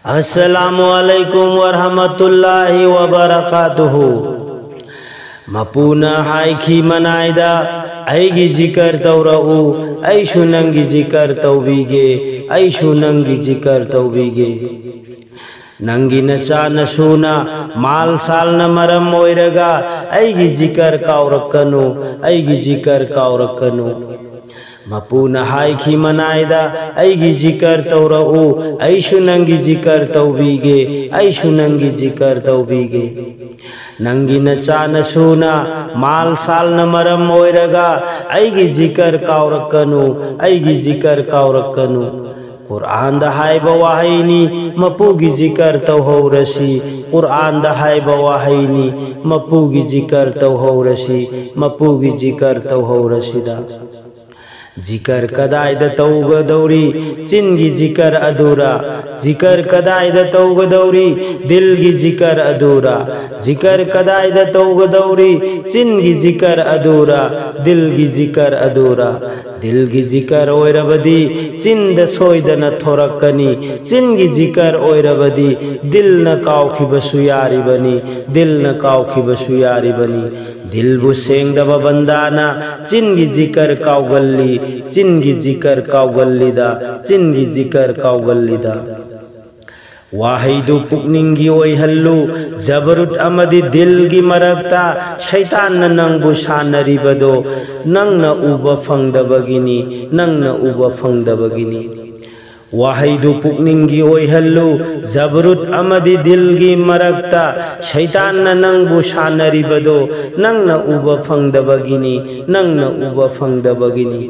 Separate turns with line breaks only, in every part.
अस्सलामुअलैकुम वरहमतुल्लाहि वबरकातुहु। मपूना हाइखी मनाइदा ऐगी जिकर तौरऊ ऐशु नंगी जिकर तौबीगे ऐशु नंगी जिकर तौबीगे। नंगी नचा नसूना माल साल न मरम ओइरगा ऐगी जिकर काउरकनु ऐगी जिकर काउरकनु। मपूना हाइखी मनाइदा ऐगी जिकर तौरऊ ऐशु नंगी जिकर तौबीगे ऐशु नंगी जिकर तौबीगे। नंगी नचा नसूना माल साल न मरम ओइरगा ऐगी जिकर काउरकनु ऐगी जिकर काउरकनु। कुरान दहाय बवाहिनी मपूगी जिकर तौहौरसी कुरान दहाय बवाहिनी मपूगी जिकर तौहौरसी मपूगी जिकर तौहौरसीदा। जिकर कदायद तौगदौरी चिन्गी जिकर अधूरा जिकर कदायद तौगदौरी दिलगी जिकर अधूरा जिकर कदायद तौगदौरी चिन्गी जिकर अधूरा दिलगी जिकर अधूरा। दिलगी जिकर ओइरबदी चिंद सोइदन थोरकनी चिन्गी जिकर ओइरबदी दिल न काउखिबसु यारिबनी दिल न काउखिबसु यारिबनी। दिलबु सेंगदब बंदाना चिन्गी जिकर काउगल्ली चिन्गी जिकर काउगल्लीदा चिन्गी जिकर काउगल्लीदा। वाहिदु पुकनिंगी ओइहल्लु जबरुट अमदी दिलगी मरक्ता शैतान नंगबु सानरिबदो नंगन उब फंगदबगिनी नंगन उब फंगदबगिनी। वाहिदु पुकनिंगी ओइहल्लु जबरुट अमदी दिलगी मरक्ता शैतान नंगबु सानरिबदो नंगन उब फंगदबगिनी नंगन उब फंगदबगिनी।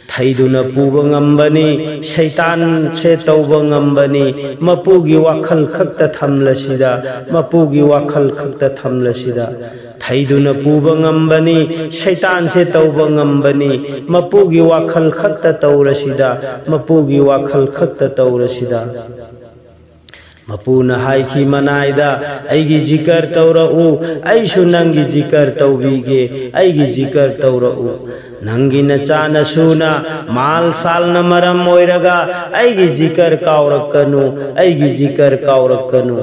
थैदुन पुब ngambani शैतान से तौब ngambani मपूगी वाखल खक्त थमलसिदा मपूगी वाखल खक्त थमलसिदा। थैदुन पुब ngambani शैतान से तौब ngambani मपूगी वाखल खक्त तौरसिदा मपूगी वाखल खक्त तौरसिदा। मपूना हाइखी मनाइदा ऐगी जिकर तौरऊ ऐशु नंगी जिकर तौबीगे ऐगी जिकर तौरऊ। नंगी नचा नसूना माल साल न मरम ओइरगा ऐगी जिकर काउरकनु ऐगी जिकर काउरकनु।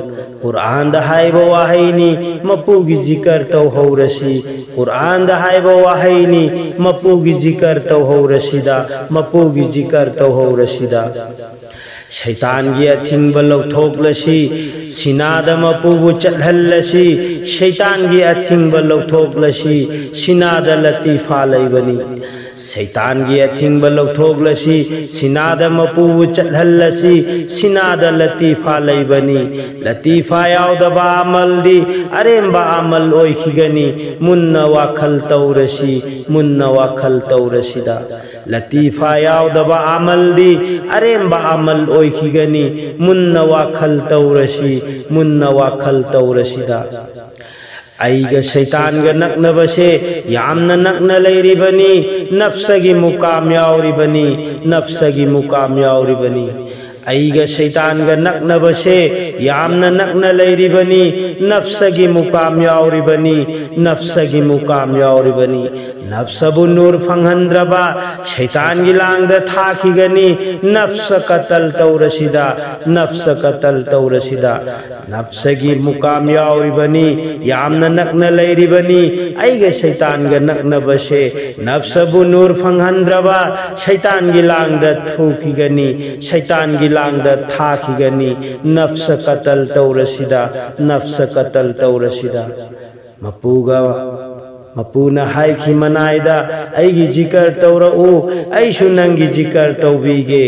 कुरान दहाय बवाहिनी मपूगी जिकर तौहौरसी कुरान दहाय बवाहिनी मपूगी जिकर तौहौरसीदा मपूगी जिकर तौहौरसीदा। शैतान की अथिंग लौथोकलसी सिनाद मपूबु चढ़लसी शैतान की अथिंग लौथोकलसी सिनाद लतीफा लैबनी। शैतान की अथिंग लौथोकलसी सिनाद मपूबु चढ़लसी सिनाद लतीफा लैबनी। लतीफा याउदबा अमलदी अरेंबा अमल ओइखिगनी मुन्न वाखल तौरसी मुन्न वाखल तौरसीदा। लतीफा याउदबा अमलदी अरेंबा अमल ओइखिगनी मुन्न वाखल तौरसी मुन्न वाखल तौरसीदा। ऐगा शैतान ग नक्नबसे यामना नक्न लैरिबनी नफ्सगी मुकाम याउरिबनी नफ्सगी मुकाम याउरिबनी। ऐगा शैतान ग नक्नबसे यामना नक्न लैरिबनी नफ्सगी मुकाम याउरिबनी नफ्सगी मुकाम याउरिबनी। नफ्सबु नूर फंगहंद्रबा शैतान की लांगद थाखिगनी नफ्स कतल तौरसिदा नफ्स कतल तौरसिदा। नफ्सगी मुकाम याउरिबनी यामना नक्न लैरिबनी ऐगे शैतान ग नक्नबसे नफ्सबु नूर फंगहंद्रबा शैतान की लांगद थूखिगनी शैतान की लांगद थाखिगनी नफ्स कतल तौरसिदा नफ्स कतल तौरसिदा। मपूगा मपूना हाइखी मनाइदा ऐगी जिकर तौरऊ ऐशु नंगी जिकर तौबीगे।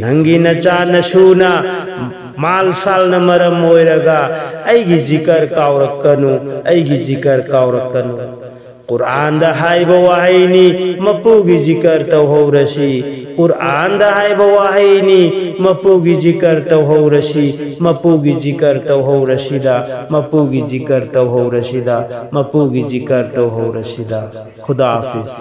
नंगी नचा नसूना माल साल न मरम ओइरगा ऐगी जिकर काउरकनु ऐगी जिकर काउरकनु। कुरान दहाय बवाहिनी मपूगी जिकर तौहौरसी कुरान दहाय बवाहिनी मपूगी जिकर तौहौरसी मपूगी जिकर तौहौरसीदा मपूगी जिकर तौहौरसीदा मपूगी जिकर तौहौरसीदा। खुदा हाफिज।